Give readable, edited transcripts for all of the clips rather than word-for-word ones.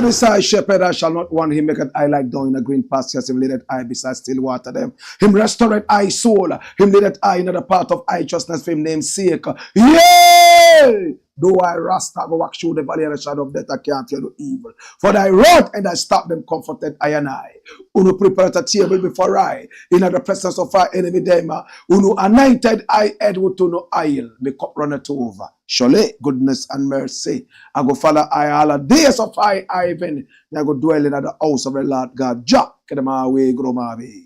This I shepherd, I shall not want him, make it I like down in a green pastures, him leadeth I beside still water them. Him restored I soul, him leadeth I in the path of righteousness for him name's sake. Yea! Though I RASTA go walk through the valley of the shadow of death, I can't fear no evil. For thy rod and thy staff them comforted I and I. Unu prepared a table before I, in the presence of our enemy them. Unu anointed I head with no oil, the cup runneth over. Surely goodness and mercy, I go follow I all the days of I even. I go dwell in the house of the Lord God. Jack, get my way, grow my way.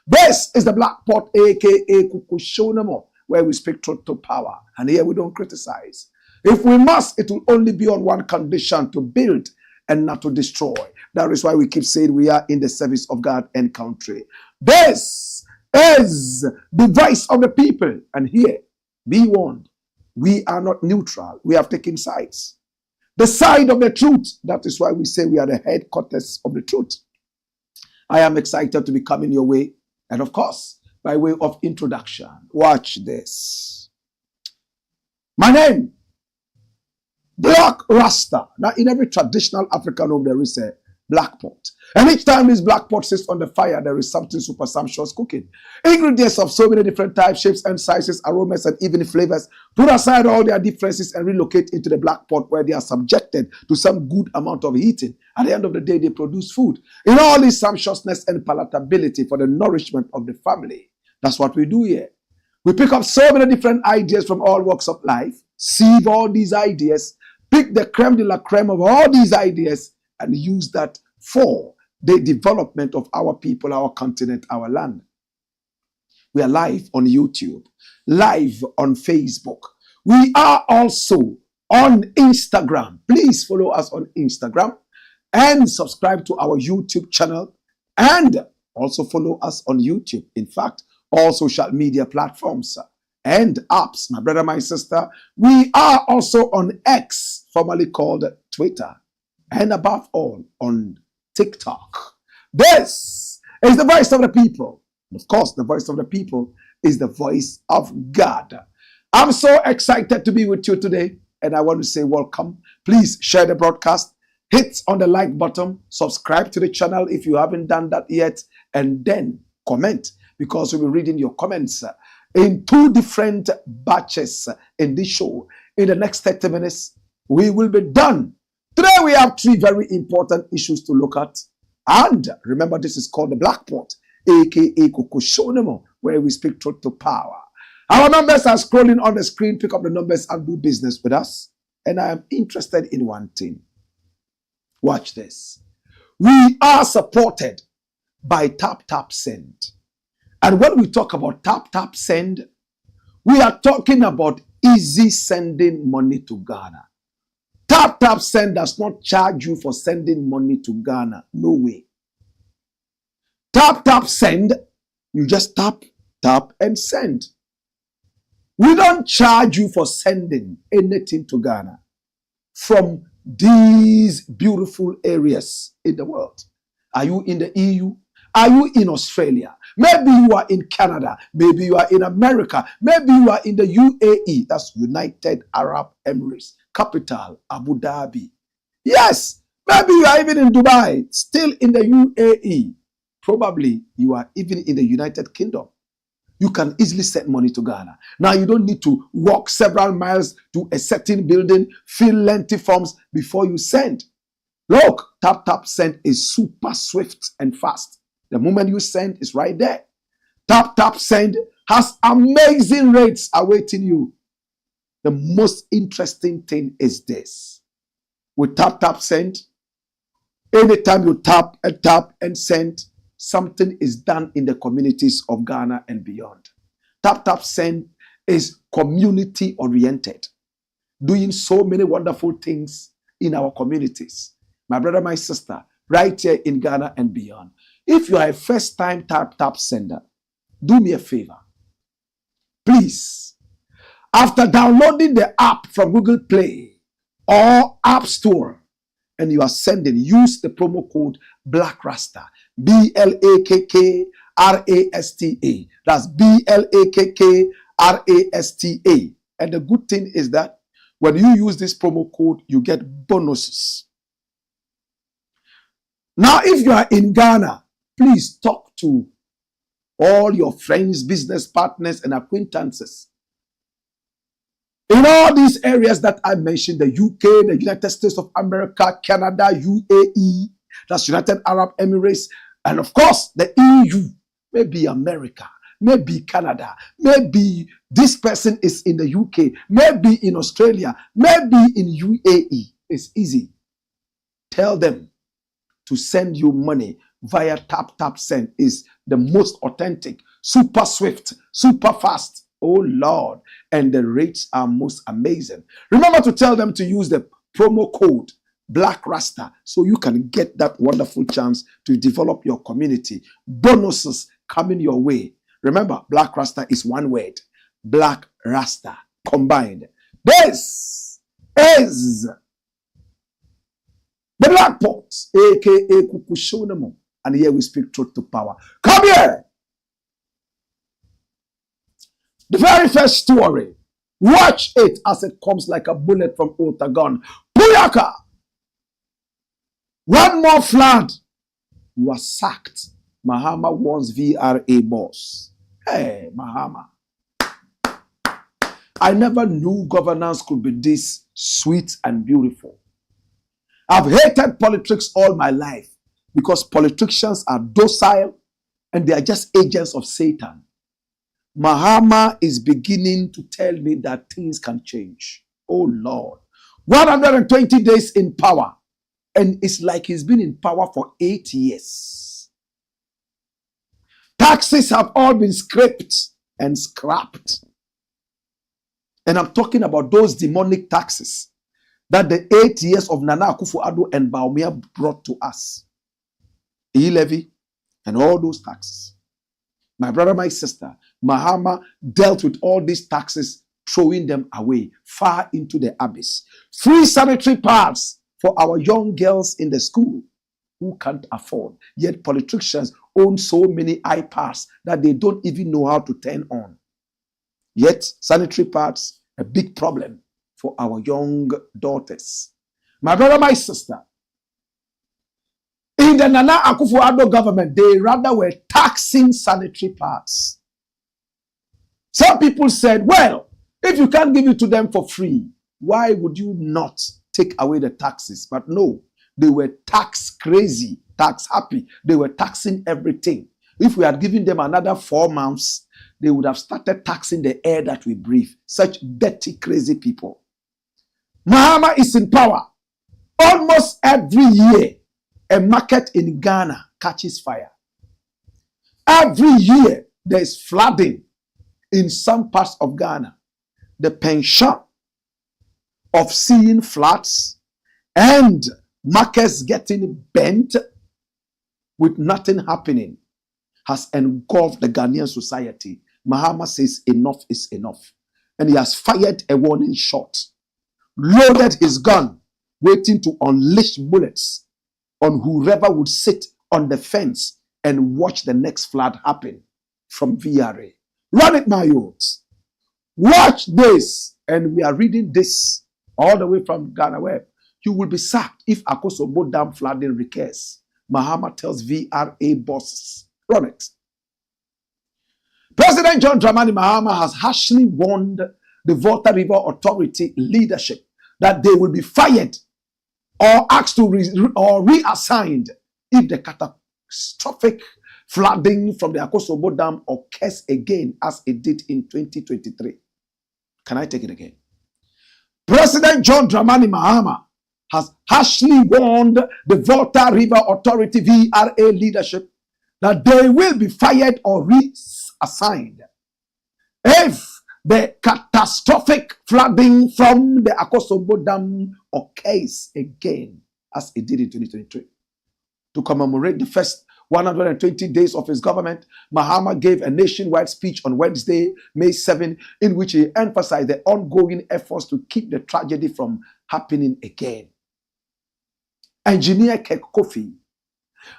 This is the Black Pot, aka Kukushonamo, where we speak truth to power. And here we don't criticize. If we must, it will only be on one condition: to build and not to destroy. That is why we keep saying we are in the service of God and country. This is the voice of the people. And here, be warned, we are not neutral. We have taken sides. The side of the truth. That is why we say we are the headquarters of the truth. I am excited to be coming your way. And of course, by way of introduction, watch this. My name, Black Rasta. Now, in every traditional African home, there is a black pot. And each time this black pot sits on the fire, there is something super sumptuous cooking. Ingredients of so many different types, shapes, and sizes, aromas, and even flavors. Put aside all their differences and relocate into the black pot, where they are subjected to some good amount of heating. At the end of the day, they produce food in all its sumptuousness and palatability for the nourishment of the family. That's what we do here. We pick up so many different ideas from all walks of life, sieve all these ideas, pick the creme de la creme of all these ideas, and use that for the development of our people, our continent, our land. We are live on YouTube, live on Facebook. We are also on Instagram. Please follow us on Instagram and subscribe to our YouTube channel, and also follow us on YouTube. In fact, all social media platforms and apps, my brother, my sister. We are also on X, formerly called Twitter, and above all, on TikTok. This is the voice of the people. Of course, the voice of the people is the voice of God. I'm so excited to be with you today, and I want to say welcome. Please share the broadcast. Hit on the like button. Subscribe to the channel if you haven't done that yet, and then comment, because we'll be reading your comments in 2 different batches in this show. In the next 30 minutes, we will be done. Today, we have 3 very important issues to look at. And remember, this is called the Black Pot, aka Kukushonamo, where we speak truth to power. Our numbers are scrolling on the screen. Pick up the numbers and do business with us. And I am interested in one thing. Watch this. We are supported by Tap Tap Send. And when we talk about Tap Tap Send, we are talking about easy sending money to Ghana. Tap Tap Send does not charge you for sending money to Ghana. No way. Tap Tap Send, you just tap, and send. We don't charge you for sending anything to Ghana from these beautiful areas in the world. Are you in the EU? Are you in Australia? Maybe you are in Canada. Maybe you are in America. Maybe you are in the UAE. That's United Arab Emirates. Capital, Abu Dhabi. Yes, maybe you are even in Dubai, still in the UAE. Probably you are even in the United Kingdom. You can easily send money to Ghana. Now you don't need to walk several miles to a certain building, fill lengthy forms before you send. Look, Tap Tap Send is super swift and fast. The moment you send, it's right there. Tap Tap Send has amazing rates awaiting you. The most interesting thing is this. With tap, send, anytime you tap and send, something is done in the communities of Ghana and beyond. Tap, send is community oriented, doing so many wonderful things in our communities. My brother, my sister, right here in Ghana and beyond. If you are a first-time tap sender, do me a favor. Please, after downloading the app from Google Play or App Store, and you are sending, use the promo code BLAKK-RASTA, BLAKK-RASTA. That's BLAKK-RASTA. And the good thing is that when you use this promo code, you get bonuses. Now, if you are in Ghana, please talk to all your friends, business partners, and acquaintances. In all these areas that I mentioned, the UK, the United States of America, Canada, UAE, that's United Arab Emirates, and of course, the EU, maybe America, maybe Canada, maybe this person is in the UK, maybe in Australia, maybe in UAE. It's easy. Tell them to send you money via tap send. Is the most authentic, super swift, super fast. Oh Lord, and the rates are most amazing. Remember to tell them to use the promo code BLAKK-RASTA so you can get that wonderful chance to develop your community. Bonuses coming your way. Remember, BLAKK-RASTA is one word. BLAKK-RASTA combined. This is the Black Pot, aka Kukushonamo, and here we speak truth to power. Come here. The very first story. Watch it as it comes like a bullet from Otagon. Puyaka! One more flood. You are sacked. Mahama warns VRA boss. Hey, Mahama. I never knew governance could be this sweet and beautiful. I've hated politics all my life because politicians are docile and they are just agents of Satan. Mahama is beginning to tell me that things can change. Oh Lord. 120 days in power. And it's like he's been in power for 8 years. Taxes have all been scraped and scrapped. And I'm talking about those demonic taxes that the 8 years of Nana Akufo-Addo and Bawumia brought to us. E-levy and all those taxes. My brother, my sister, Mahama dealt with all these taxes, throwing them away far into the abyss. Free sanitary pads for our young girls in the school who can't afford. Yet politicians own so many iPads that they don't even know how to turn on. Yet sanitary pads, a big problem for our young daughters. My brother, my sister, in the Nana Akufo-Addo government, they rather were taxing sanitary pads. Some people said, well, if you can't give it to them for free, why would you not take away the taxes? But no, they were tax crazy, tax happy. They were taxing everything. If we had given them another 4 months, they would have started taxing the air that we breathe. Such dirty, crazy people. Mahama is in power. Almost every year, a market in Ghana catches fire. Every year, there is flooding in some parts of Ghana. The penchant of seeing floods and markets getting bent with nothing happening has engulfed the Ghanaian society. Mahama says enough is enough. And he has fired a warning shot, loaded his gun, waiting to unleash bullets on whoever would sit on the fence and watch the next flood happen from VRA. Run it, my youths. Watch this. And we are reading this all the way from Ghana Web. You will be sacked if Akosombo Dam flooding recurs. Mahama tells VRA bosses. Run it. President John Dramani Mahama has harshly warned the Volta River Authority leadership that they will be fired or asked to reassigned if the catastrophic flooding from the Akosobo Dam occurs again as it did in 2023. Can I take it again? President John Dramani Mahama has harshly warned the Volta River Authority VRA leadership that they will be fired or reassigned if the catastrophic flooding from the Akosobo Dam occurs again as it did in 2023. To commemorate the first 120 days of his government, Mahama gave a nationwide speech on Wednesday, May 7, in which he emphasized the ongoing efforts to keep the tragedy from happening again. Engineer Kofi,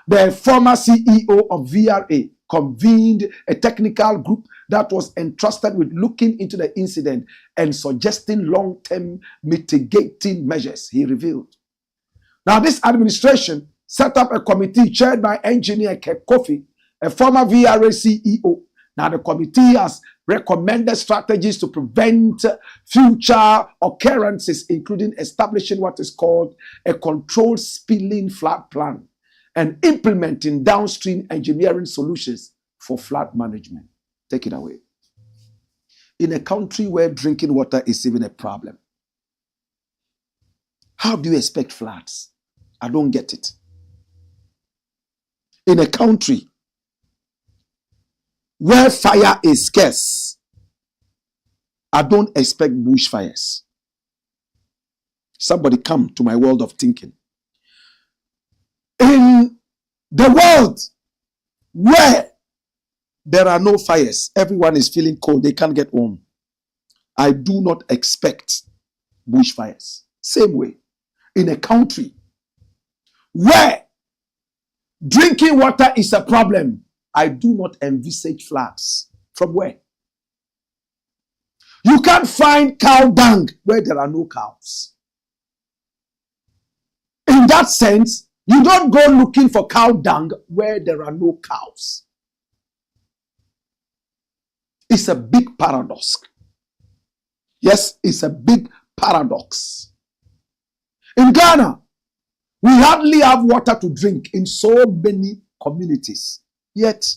the former CEO of VRA, convened a technical group that was entrusted with looking into the incident and suggesting long-term mitigating measures, he revealed. Now, this administration set up a committee chaired by Engineer Kofi, a former VRA CEO. Now, the committee has recommended strategies to prevent future occurrences, including establishing what is called a controlled spilling flood plan and implementing downstream engineering solutions for flood management. Take it away. In a country where drinking water is even a problem, how do you expect floods? I don't get it. In a country where fire is scarce, I don't expect bushfires. Somebody come to my world of thinking. In the world where there are no fires, everyone is feeling cold, they can't get warm. I do not expect bushfires. Same way, in a country where drinking water is a problem, I do not envisage floods. From where? You can't find cow dung where there are no cows. In that sense, you don't go looking for cow dung where there are no cows. It's a big paradox. Yes, it's a big paradox. In Ghana, we hardly have water to drink in so many communities. Yet,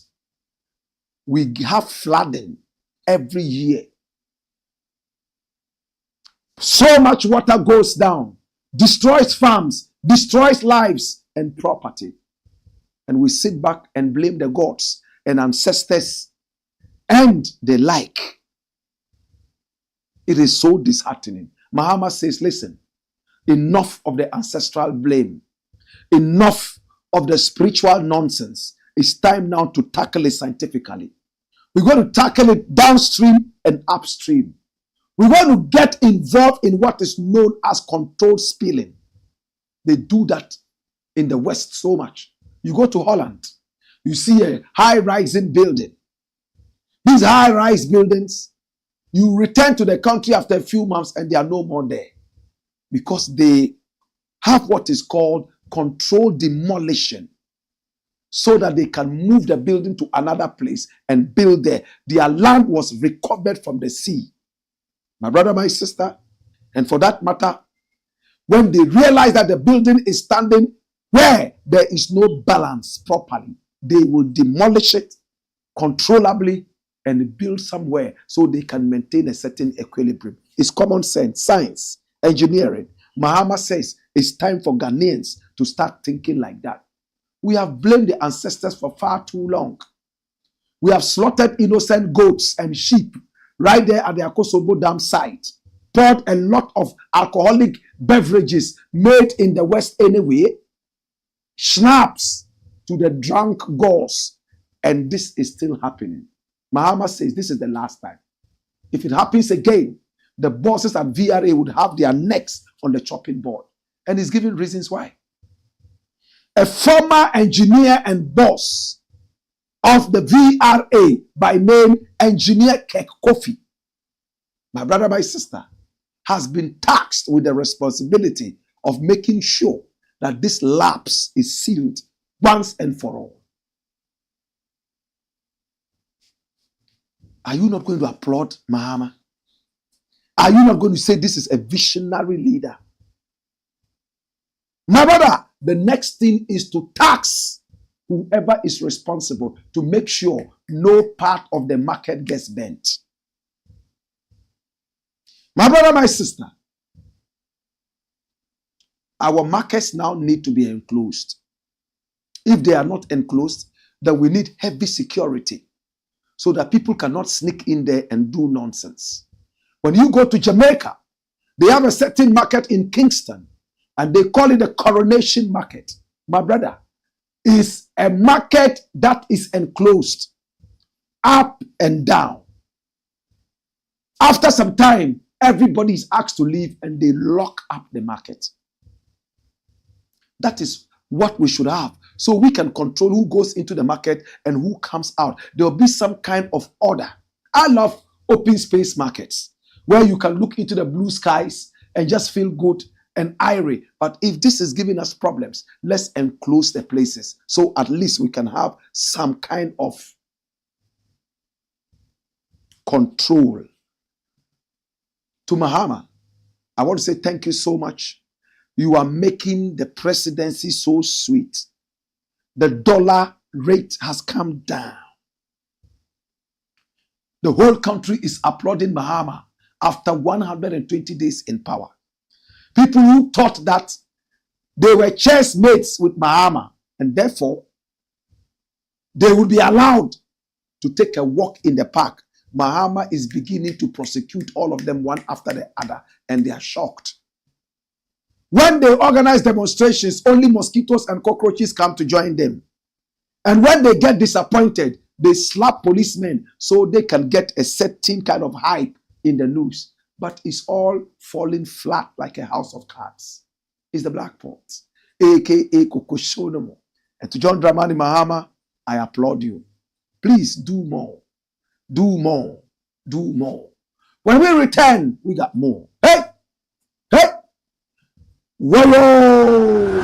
we have flooding every year. So much water goes down, destroys farms, destroys lives and property. And we sit back and blame the gods and ancestors and the like. It is so disheartening. Mahama says, listen, enough of the ancestral blame. Enough of the spiritual nonsense. It's time now to tackle it scientifically. We're going to tackle it downstream and upstream. We're going to get involved in what is known as controlled spilling. They do that in the West so much. You go to Holland, you see a high-rising building. These high-rise buildings, you return to the country after a few months and they are no more there. Because they have what is called controlled demolition, so that they can move the building to another place and build there. Their land was recovered from the sea. My brother, my sister, and for that matter, when they realize that the building is standing where there is no balance properly, they will demolish it controllably and build somewhere so they can maintain a certain equilibrium. It's common sense, science, engineering. Mahama says it's time for Ghanaians to start thinking like that. We have blamed the ancestors for far too long. We have slaughtered innocent goats and sheep right there at the Akosobo Dam site. Poured a lot of alcoholic beverages made in the West anyway. Schnapps to the drunk girls. And this is still happening. Mahama says this is the last time. If it happens again, the bosses at VRA would have their necks on the chopping board. And he's giving reasons why. A former engineer and boss of the VRA by name Engineer Kofi, my brother, my sister, has been tasked with the responsibility of making sure that this lapse is sealed once and for all. Are you not going to applaud Mahama? Are you not going to say this is a visionary leader? My brother, the next thing is to tax whoever is responsible to make sure no part of the market gets bent. My brother, my sister, our markets now need to be enclosed. If they are not enclosed, then we need heavy security so that people cannot sneak in there and do nonsense. When you go to Jamaica, they have a certain market in Kingston, and they call it the Coronation Market. My brother, is a market that is enclosed up and down. After some time, everybody is asked to leave and they lock up the market. That is what we should have, so we can control who goes into the market and who comes out. There will be some kind of order. I love open space markets where you can look into the blue skies and just feel good and airy. But if this is giving us problems, let's enclose the places so at least we can have some kind of control. To Mahama, I want to say thank you so much. You are making the presidency so sweet. The dollar rate has come down. The whole country is applauding Mahama after 120 days in power. People who thought that they were chessmates with Mahama and therefore they would be allowed to take a walk in the park. Mahama is beginning to prosecute all of them one after the other, and they are shocked. When they organize demonstrations, only mosquitoes and cockroaches come to join them. And when they get disappointed, they slap policemen so they can get a certain kind of hype in the news. But it's all falling flat like a house of cards. It's the Black Pot, aka Kokoshonomo. And to John Dramani Mahama, I applaud you. Please do more. Do more. Do more. When we return, we got more. Hey! Hey! Whoa!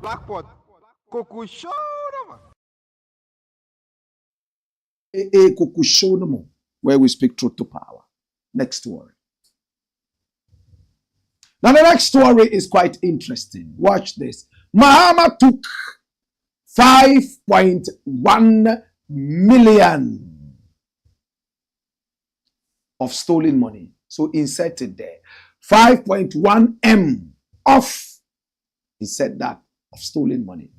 Blakk, Coco Show, where we speak truth to power. Next story. Now the next story is quite interesting. Watch this. Mahama took 5.1 million of stolen money. So inserted there. 5.1 M of, he said that, of stolen money.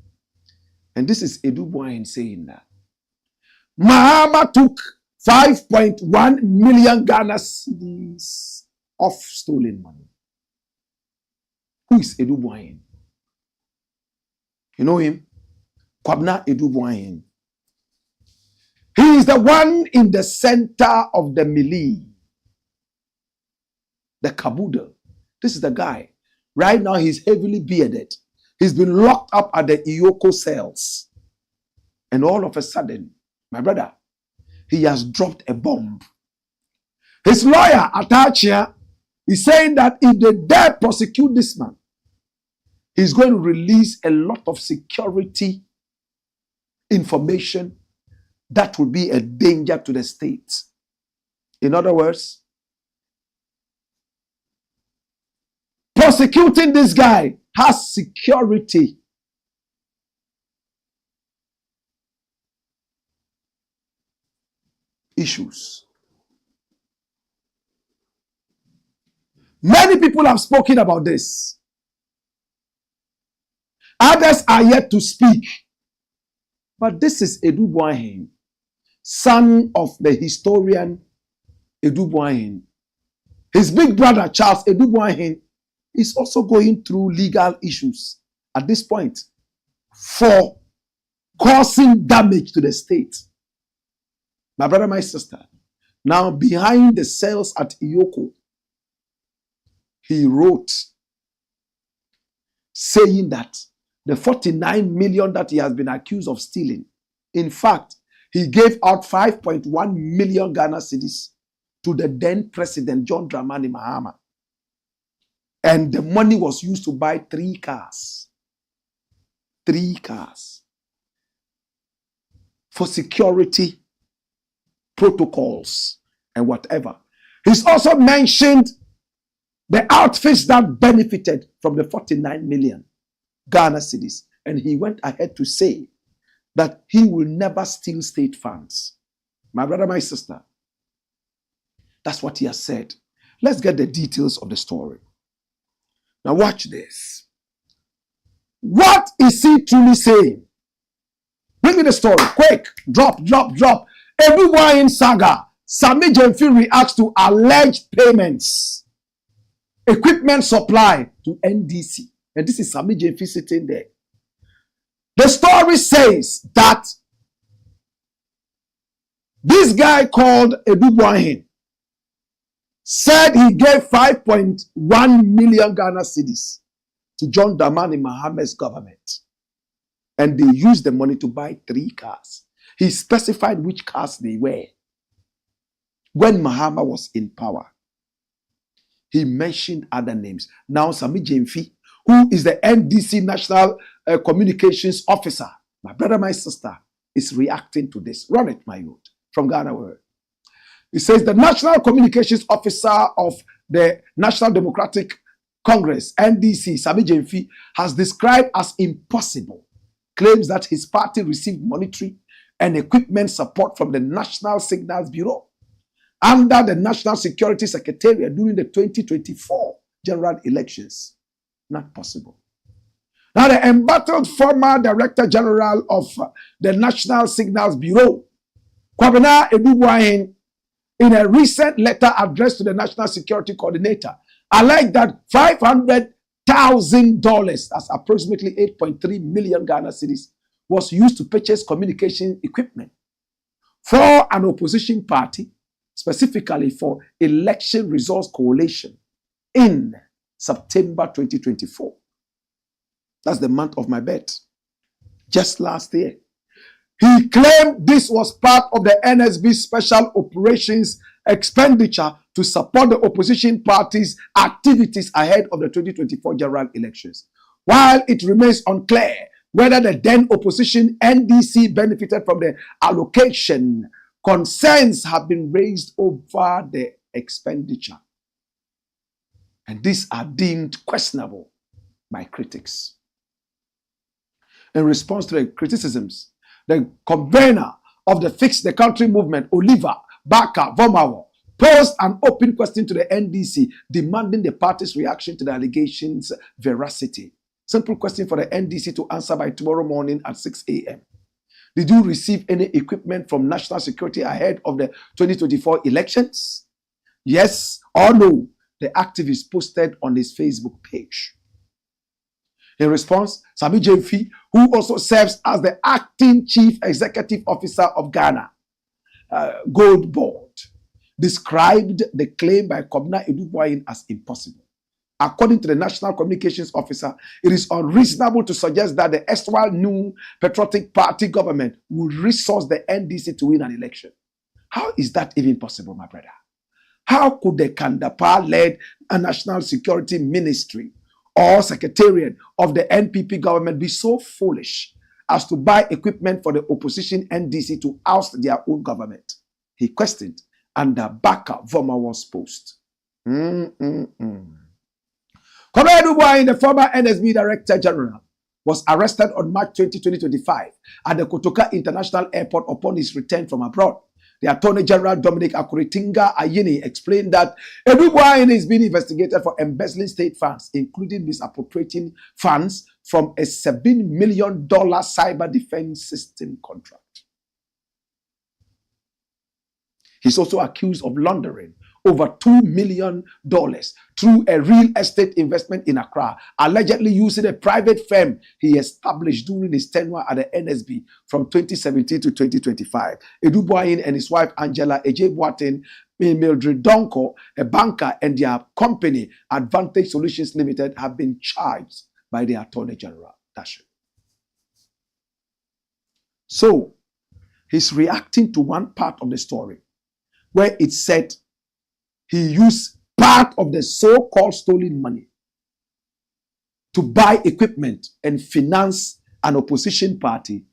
And this is Adu-Boahene saying that. Mahama took 5.1 million Ghana cedis of stolen money. Who is Adu-Boahene? You know him? Kwabna Adu-Boahene. He is the one in the center of the melee. The Kabuda. This is the guy. Right now he's heavily bearded. He's been locked up at the Iyoko cells. And all of a sudden, my brother, he has dropped a bomb. His lawyer, Atachia, is saying that if they dare prosecute this man, he's going to release a lot of security information that will be a danger to the state. In other words, prosecuting this guy has security. Issues. Many people have spoken about this. Others are yet to speak. But this is Adu-Boahene, son of the historian Adu-Boahene. His big brother, Charles Adu-Boahene, is also going through legal issues at this point for causing damage to the state. My brother, my sister, now behind the cells at Iyoko, he wrote saying that the 49 million that he has been accused of stealing, in fact, he gave out 5.1 million Ghana cedis to the then president, John Dramani Mahama. And the money was used to buy 3 cars. 3 cars. For security protocols and whatever. He's also mentioned the outfits that benefited from the 49 million Ghana cedis. And he went ahead to say that he will never steal state funds. My brother, my sister, that's what he has said. Let's get the details of the story. Now watch this. What is he truly saying? Bring me the story. Quick. Drop. Adu-Boahene saga. Sammy Gyamfi reacts to alleged payments. Equipment supply to NDC. And this is Sammy Gyamfi sitting there. The story says that this guy called Adu-Boahene said he gave 5.1 million Ghana cedis to John Dramani Mahama's government. And they used the money to buy 3 cars. He specified which cars they were. When Mahama was in power, he mentioned other names. Now, Sammy Gyamfi, who is the NDC National Communications Officer, my brother, my sister, is reacting to this. Run it, my youth, from Ghana World. He says the National Communications Officer of the National Democratic Congress, NDC, Sammy Gyamfi, has described as impossible claims that his party received monetary and equipment support from the National Signals Bureau under the National Security Secretariat during the 2024 general elections. Not possible. Now, the embattled former Director General of the National Signals Bureau, Adu-Boahene, in a recent letter addressed to the National Security Coordinator, alleged that $500,000, that's approximately 8.3 million Ghana cedis, was used to purchase communication equipment for an opposition party, specifically for Election Resource Coalition in September 2024. That's the month of my birth. Just last year. He claimed this was part of the NSB Special Operations expenditure to support the opposition party's activities ahead of the 2024 general elections. While it remains unclear whether the then opposition NDC benefited from the allocation, concerns have been raised over the expenditure. And these are deemed questionable by critics. In response to the criticisms, the convener of the Fix the Country movement, Oliver Bawumia, posed an open question to the NDC, demanding the party's reaction to the allegations' veracity. Simple question for the NDC to answer by tomorrow morning at 6 a.m. Did you receive any equipment from National Security ahead of the 2024 elections? Yes or no? The activist posted on his Facebook page. In response, Sammy Gyamfi, who also serves as the acting chief executive officer of Ghana Gold Board, described the claim by Kobna Adu-Boahene as impossible. According to the National Communications Officer, it is unreasonable to suggest that the erstwhile New Patriotic Party government would resource the NDC to win an election. How is that even possible, my brother? How could the Kandapa-led National Security Ministry or Secretariat of the NPP government be so foolish as to buy equipment for the opposition NDC to oust their own government? He questioned under Adu-Boahene's post. Adu-Boahene, the former NSB Director General, was arrested on March 20, 2025 at the Kotoka International Airport upon his return from abroad. The Attorney General Dominic Akuritinga Ayini explained that Adu-Boahene is being investigated for embezzling state funds, including misappropriating funds from a $7 million cyber defense system contract. He's also accused of laundering over $2 million through a real estate investment in Accra, allegedly using a private firm he established during his tenure at the NSB from 2017 to 2025. Adu-Boahene and his wife Angela Ejeboaten, Mildred Donko, a banker, and their company Advantage Solutions Limited have been charged by the Attorney General. That's it. So he's reacting to one part of the story where it said he used part of the so-called stolen money to buy equipment and finance an opposition party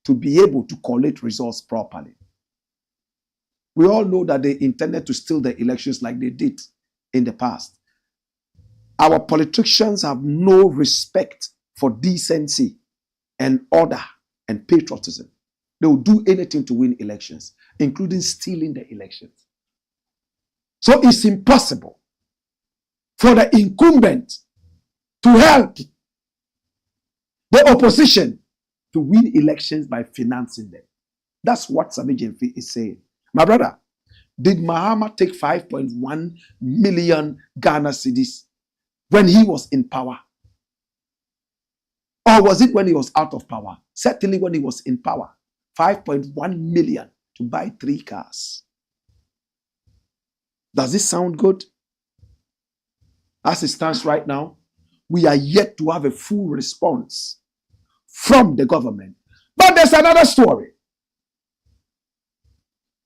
to be able to collect results properly. We all know that they intended to steal the elections like they did in the past. Our politicians have no respect for decency and order and patriotism. They will do anything to win elections, including stealing the elections. So it's impossible for the incumbent to help the opposition to win elections by financing them. That's what Sami Jemfi is saying. My brother, did Mahama take 5.1 million Ghana cedis when he was in power? Or was it when he was out of power? Certainly when he was in power. 5.1 million to buy 3 cars. Does this sound good? As it stands right now, we are yet to have a full response from the government. But there's another story.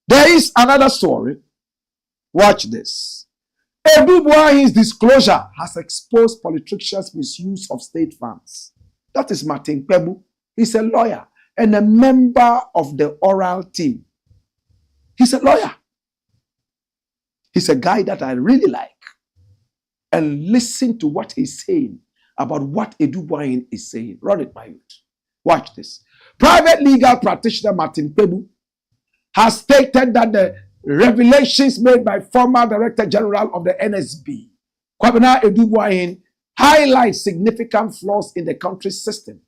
There is another story. Watch this. Adu-Boahene's disclosure has exposed politicians' misuse of state funds. That is Martin Kpebu. He's a lawyer and a member of the oral team. He's a lawyer. He's a guy that I really like. And listen to what he's saying about what Adu-Boahene is saying. Run it, my youth. Watch this. Private legal practitioner Martin Kpebu has stated that the revelations made by former Director General of the NSB, Kwabena Adu-Boahene, highlight significant flaws in the country's system,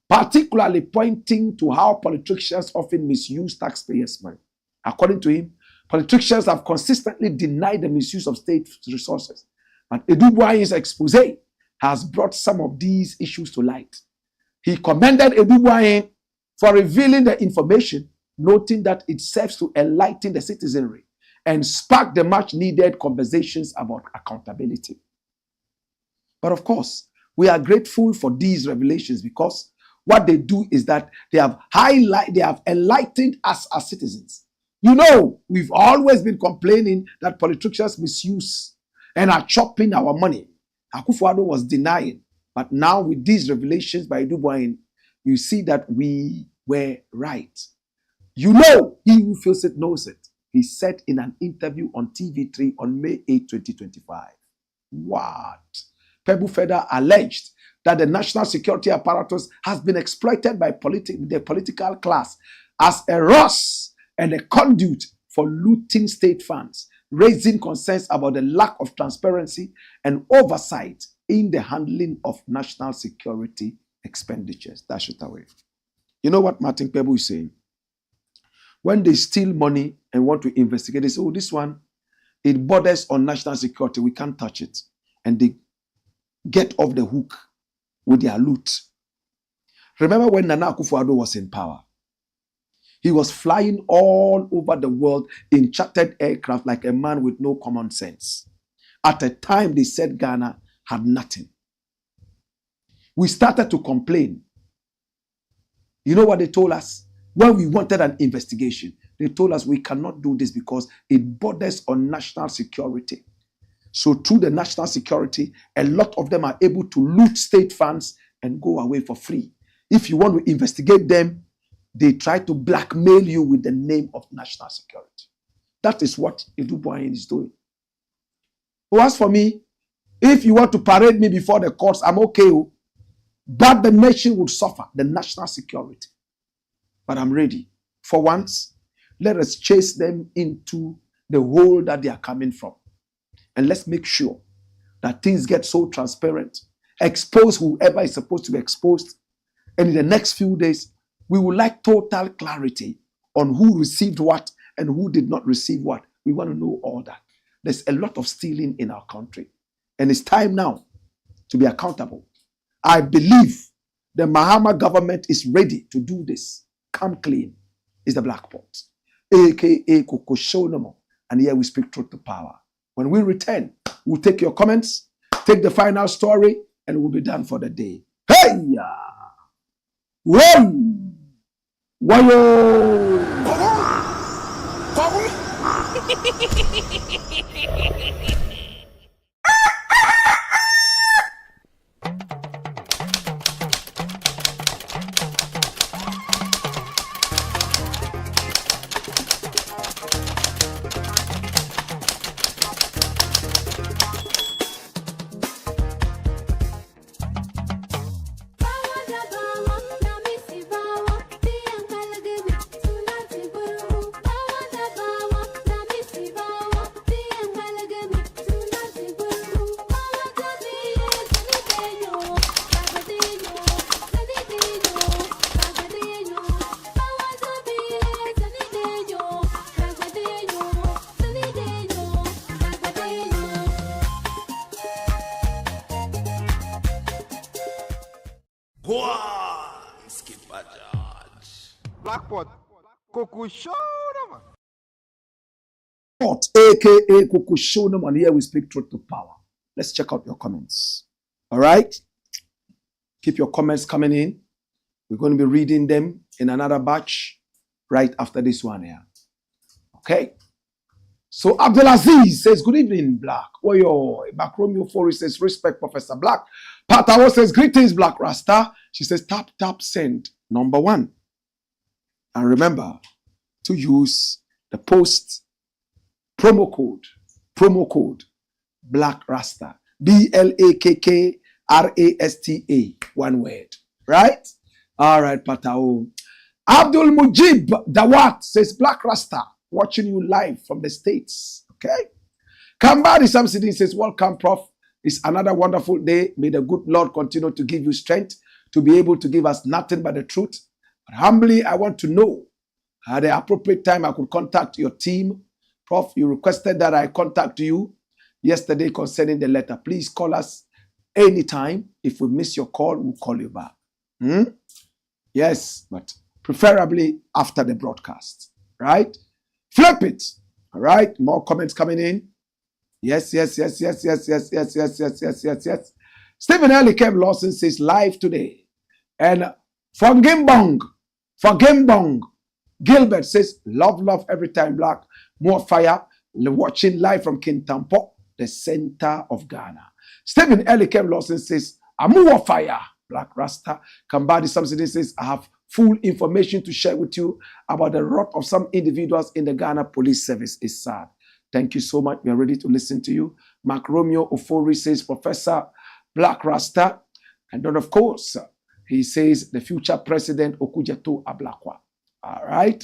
particularly pointing to how politicians often misuse taxpayers' money. According to him, politicians have consistently denied the misuse of state resources, but Adu-Boahene's expose has brought some of these issues to light. He commended Adu-Boahene for revealing the information, noting that it serves to enlighten the citizenry and spark the much-needed conversations about accountability. But of course, we are grateful for these revelations because what they do is that they have enlightened us as citizens. You know, we've always been complaining that politicians misuse and are chopping our money. Akufo-Addo was denying. But now with these revelations by Adu-Boahene, you see that we were right. You know, he who feels it knows it. He said in an interview on TV3 on May 8, 2025. What? Kpebu further alleged that the national security apparatus has been exploited by the political class as a ruse and a conduit for looting state funds, raising concerns about the lack of transparency and oversight in the handling of national security expenditures. Dash it away. You know what Martin Kpebu is saying? When they steal money and want to investigate, they say, oh, this one, it borders on national security. We can't touch it. And they get off the hook with their loot. Remember when Nana Akufo-Addo was in power? He was flying all over the world in chartered aircraft like a man with no common sense. At a time, they said Ghana had nothing. We started to complain. You know what they told us? When we wanted an investigation, they told us we cannot do this because it borders on national security. So through the national security, a lot of them are able to loot state funds and go away for free. If you want to investigate them, they try to blackmail you with the name of national security. That is what Adu-Boahene is doing. So as for me, if you want to parade me before the courts, I'm okay. But the nation would suffer, the national security. But I'm ready. For once, let us chase them into the hole that they are coming from. And let's make sure that things get so transparent expose whoever is supposed to be exposed. And in the next few days, we would like total clarity on who received what and who did not receive what. We want to know all that. There's a lot of stealing in our country. And it's time now to be accountable. I believe the Mahama government is ready to do this. Come clean is the Black Pot, aka Kokoshonomo. And here we speak truth to power. When we return, we'll take your comments, take the final story, and we'll be done for the day. Hey! Whoa! Wayo! Blackpot, Coco Show, man. AKA Kukushonum, and here we speak truth to power. Let's check out your comments. All right? Keep your comments coming in. We're going to be reading them in another batch right after this one here. Okay? So Abdulaziz says, good evening, Blakk. Oyo, Bakromio Forest says, respect, Professor Blakk. Patawo says, greetings, Blakk Rasta. She says, tap, tap, send. Number 1. And remember to use the promo code Blakk Rasta, BLAKKRASTA, one word, right? All right, Patao. Abdul Mujib Dawat says, Blakk Rasta, watching you live from the States. Okay. Kambari Samsidin says, welcome, Prof. It's another wonderful day. May the good Lord continue to give you strength to be able to give us nothing but the truth. But humbly, I want to know at the appropriate time I could contact your team. Prof, you requested that I contact you yesterday concerning the letter. Please call us anytime. If we miss your call, we'll call you back. Yes, but preferably after the broadcast, right? Flip it, all right? More comments coming in. Yes. Stephen Elikem Lawson says, live today. And for Gimbong, Gilbert says, love every time, Blakk. More fire. Watching live from Kintampo, the center of Ghana. Stephen Elikem Lawson says, more fire, Blakk Rasta. Kambadi Samsudin says, I have full information to share with you about the rot of some individuals in the Ghana Police Service. It's sad. Thank you so much. We are ready to listen to you. Mark Romeo Ofori says, Professor Blakk Rasta. And then, of course, he says, the future president Okujeto Ablakwa. All right.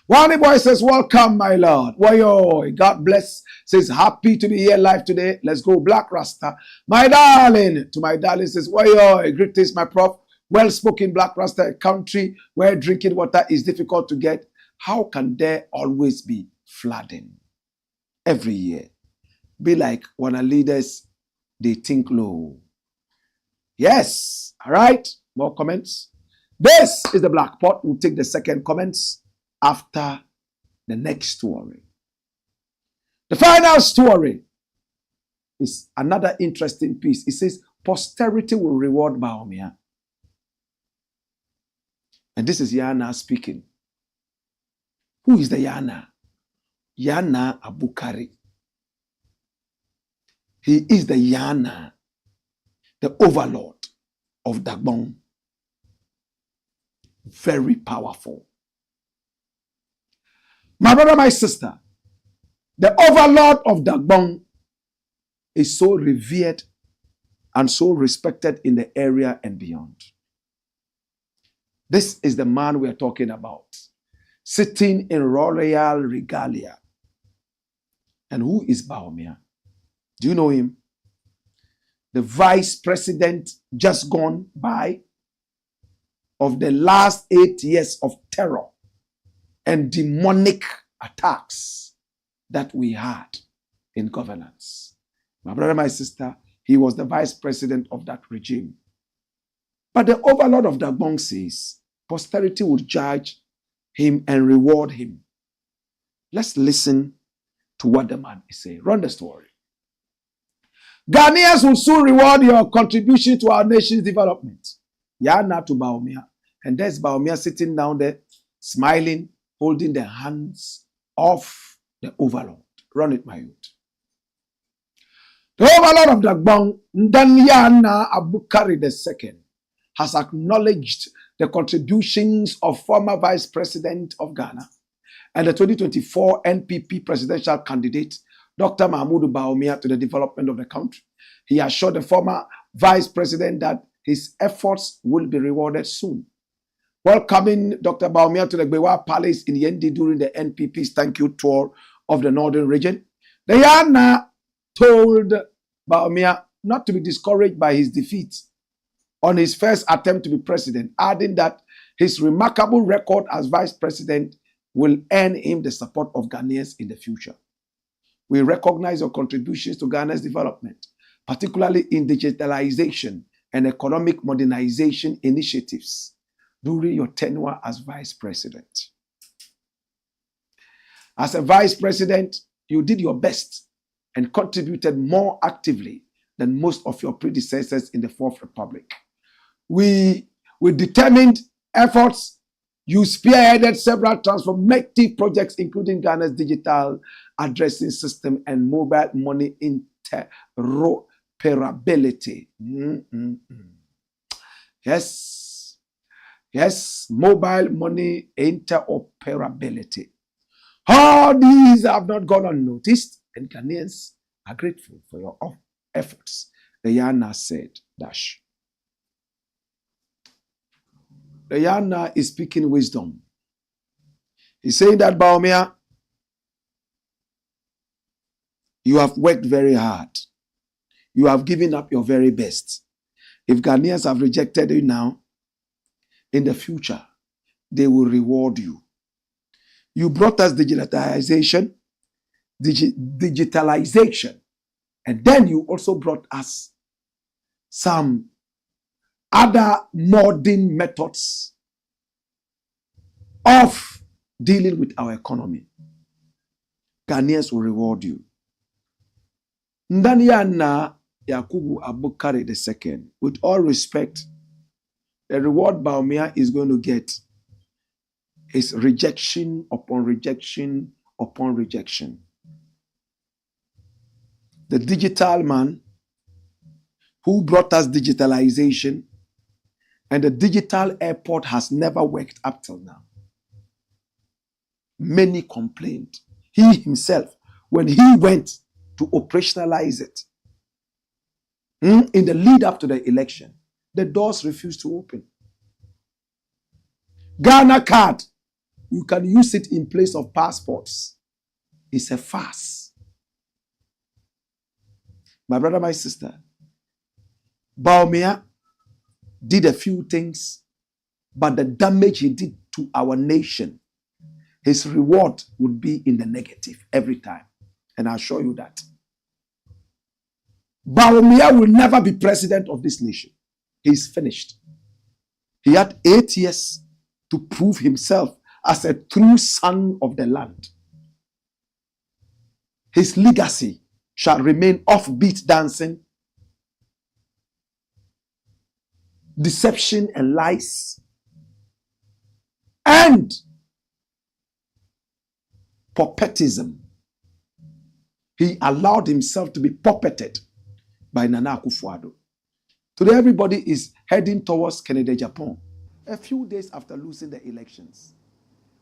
Wani Boy says, welcome, my Lord. Wayo, God bless. Says, happy to be here live today. Let's go, Blakk Rasta. My darling, to my darling says, wayo, greetings, my Prof. Well-spoken Blakk Rasta, a country where drinking water is difficult to get. How can there always be flooding every year? Be like when our leaders, they think low. Yes. All right. More comments. This is the Black Pot. We'll take the second comments after the next story. The final story is another interesting piece. It says, posterity will reward Bawumia. And this is Yaa Naa speaking. Who is the Yaa Naa? Yaa Naa Abukari. He is the Yaa Naa, the overlord of Dagbon. Very powerful. My brother, my sister, the overlord of Dagbon is so revered and so respected in the area and beyond. This is the man we are talking about, sitting in royal regalia. And who is Bawumia? Do you know him? the vice president just gone by of the last 8 years of terror and demonic attacks that we had in governance. My brother, my sister, he was the vice president of that regime. But the overlord of the Gbong says, posterity will judge him and reward him. Let's listen to what the man is saying. Run the story. Ghanaians will soon reward your contribution to our nation's development. Yaa Naa to Bawumia. And there's Bawumia sitting down there, smiling, holding the hands of the overlord. Run it, my youth. The overlord of the Gbong, Yaa Naa Abukari II, has acknowledged the contributions of former Vice President of Ghana and the 2024 NPP presidential candidate, Dr. Bawumia, to the development of the country. He assured the former Vice President that his efforts will be rewarded soon. Welcoming Dr. Bawumia to the Kpebu Palace in Yendi during the NPP's thank you tour of the northern region, the Yaa Naa told Bawumia not to be discouraged by his defeat on his first attempt to be president, adding that his remarkable record as vice president will earn him the support of Ghanaians in the future. We recognize your contributions to Ghana's development, particularly in digitalization and economic modernization initiatives during your tenure as vice president. As a vice president, you did your best and contributed more actively than most of your predecessors in the Fourth Republic. With determined efforts, you spearheaded several transformative projects, including Ghana's digital addressing system and mobile money interoperability. Yes, mobile money interoperability. All these have not gone unnoticed, and Ghanaians are grateful for your efforts. The Yaa Naa said, dash. The Yaa Naa is speaking wisdom. He's saying that, Bawumia, you have worked very hard. You have given up your very best. If Ghanaians have rejected you now, in the future, they will reward you. You brought us digitalization, and then you also brought us some other modern methods of dealing with our economy. Ghanaians will reward you. Yaa Naa Yakubu Abukari II, with all respect, the reward Bawumia is going to get is rejection upon rejection upon rejection. The digital man who brought us digitalization, and the digital airport has never worked up till now. Many complained. He himself, when he went to operationalize it, in the lead up to the election, the doors refused to open. Ghana card, you can use it in place of passports. It's a farce. My brother, my sister, Bawumia did a few things, but the damage he did to our nation, his reward would be in the negative every time. And I'll show you that. Bawumia will never be president of this nation. He's finished. He had 8 years to prove himself as a true son of the land. His legacy shall remain offbeat dancing, deception and lies, and puppetism. He allowed himself to be puppeted by Nana Akufo-Addo. Today, everybody is heading towards Canada, Japan, a few days after losing the elections.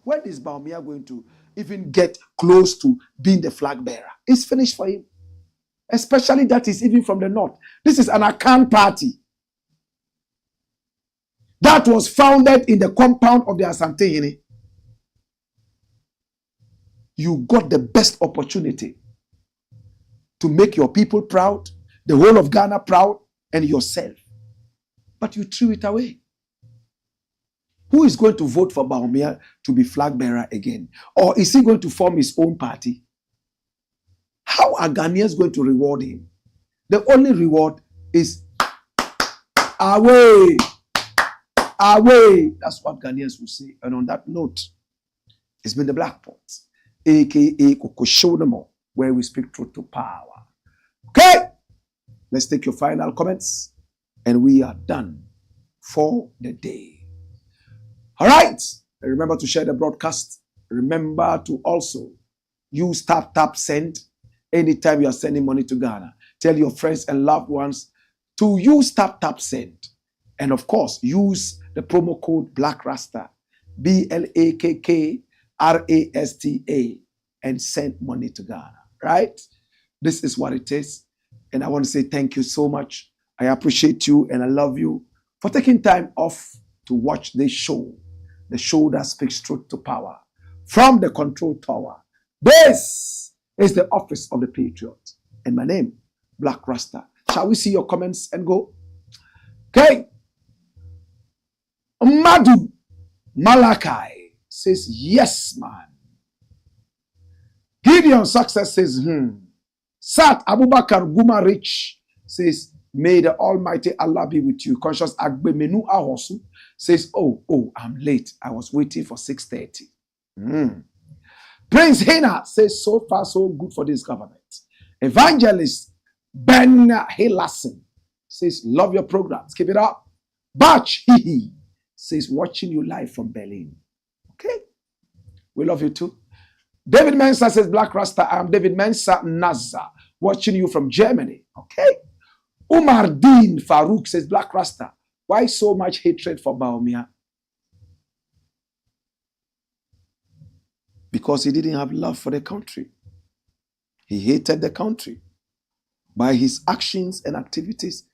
When is Bawumia going to even get close to being the flag bearer? It's finished for him. Especially that is even from the north. This is an Akan party that was founded in the compound of the Asante. You got the best opportunity to make your people proud, the whole of Ghana proud, and yourself. But you threw it away. Who is going to vote for Bawumia to be flag bearer again? Or is he going to form his own party? How are Ghanaians going to reward him? The only reward is away. Away. That's what Ghanaians will say. And on that note, it's been the Blakk Pot, aka Kokoshodemo, where we speak truth to power. Okay? Let's take your final comments, and we are done for the day. All right. Remember to share the broadcast. Remember to also use tap send anytime you are sending money to Ghana. Tell your friends and loved ones to use tap send. And of course, use the promo code Blakk RASTA, BLAKKRASTA, and send money to Ghana. Right? This is what it is. And I want to say thank you so much. I appreciate you and I love you for taking time off to watch this show. The show that speaks truth to power. From the control tower. This is the office of the Patriot. And my name, Blakk RASTA. Shall we see your comments and go? Okay. Madu Malachi says, yes, man. Gideon Success says, Sat Abubakar Guma Rich says, may the Almighty Allah be with you. Conscious Agbe Menu Ahosu says, oh, I'm late. I was waiting for 6:30. Prince Hena says, so far so good for this government. Evangelist Ben Hilassen says, love your programs. Keep it up. Batch Hihi says, watching you live from Berlin. Okay. We love you too. David Mensah says, Blakk RASTA. I'm David Mensah Naza, watching you from Germany. Okay. Umar Dean Farouk says, Blakk RASTA. Why so much hatred for Bawumia? Because he didn't have love for the country. He hated the country. By his actions and activities,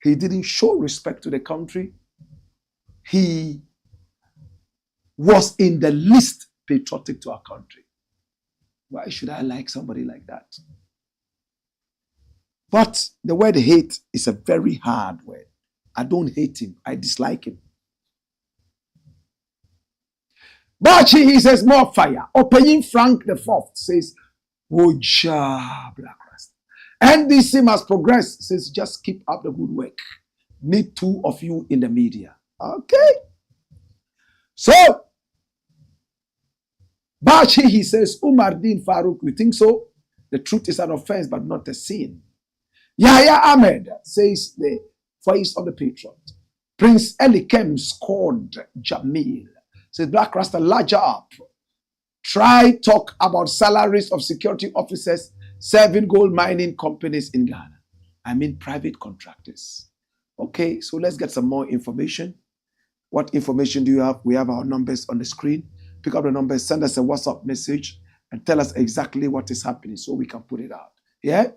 he didn't show respect to the country. He was in the least patriotic to our country. Why should I like somebody like that? But the word hate is a very hard word. I don't hate him. I dislike him. Bachi, he says, more fire. Opening Frank the Fourth says, Woja, Blakk RASTA. NDC must progress, says, just keep up the good work. Need two of you in the media. Okay. So, Bachi, he says, Umar Din Farouk, you think so? The truth is an offense, but not a sin. Yahya Ahmed says, the voice of the Patriot. Prince Elikem scored Jamil. Says, Blakk RASTA, larger up. Try talk about salaries of security officers serving gold mining companies in Ghana. I mean private contractors. Okay, so let's get some more information. What information do you have? We have our numbers on the screen. Pick up the numbers, send us a WhatsApp message, and tell us exactly what is happening so we can put it out. Yeah?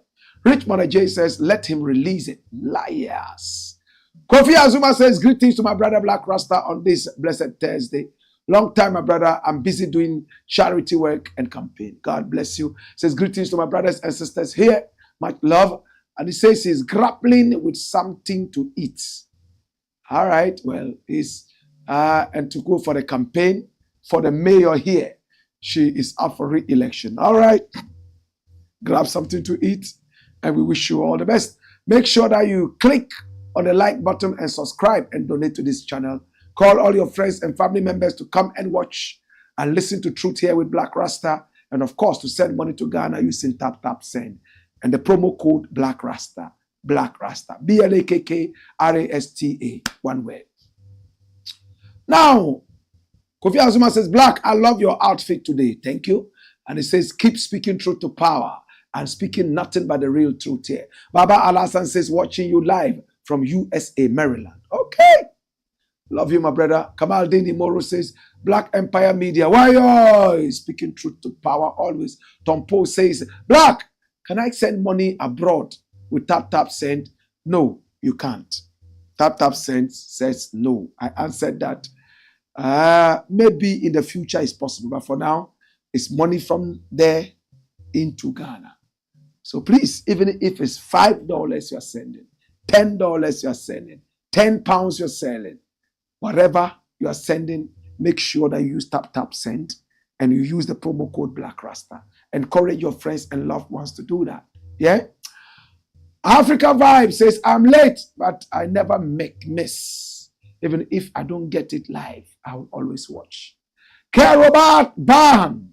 Rich Mother J says, let him release it. Liars. Kofi Azuma says, greetings to my brother Blakk RASTA on this blessed Thursday. Long time, my brother. I'm busy doing charity work and campaign. God bless you. Says, greetings to my brothers and sisters here. Much love. And he says he's grappling with something to eat. All right. Well, he's and to go for the campaign for the mayor here. She is up for re-election. All right. Grab something to eat, and we wish you all the best. Make sure that you click on the like button and subscribe and donate to this channel. Call all your friends and family members to come and watch and listen to Truth Here with Blakk RASTA. And of course, to send money to Ghana using tap send. And the promo code Blakk RASTA. Blakk RASTA. BLAKKRASTA. One word. Now, Kofi Azuma says, Blakk, I love your outfit today. Thank you. And it says, keep speaking truth to power and speaking nothing but the real truth here. Baba Alasan says, watching you live from USA, Maryland. Okay. Love you, my brother. Kamal Dini Moro says, Black Empire Media. Why are speaking truth to power always? Tom Poe says, Blakk, can I send money abroad with tap send? No, you can't. Tap send says no. I answered that. Maybe in the future it's possible, but for now, it's money from there into Ghana. So please, even if it's $5 you're sending, $10 you're sending, £10 you're selling, whatever you are sending, make sure that you use tap send and you use the promo code Blakk Rasta. Encourage your friends and loved ones to do that. Yeah. Africa Vibe says, I'm late, but I never miss. Even if I don't get it live, I will always watch. Robert Baham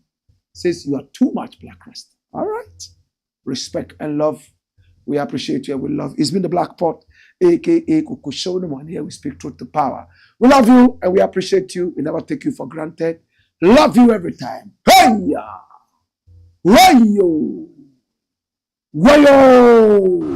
says, you are too much, Blakk Rasta. All right. Respect and love. We appreciate you and we love. It's been the Black Pot, aka Kuku Show. And here we speak truth to power. We love you and we appreciate you. We never take you for granted. Love you every time. Hey! Wayo! Wayo!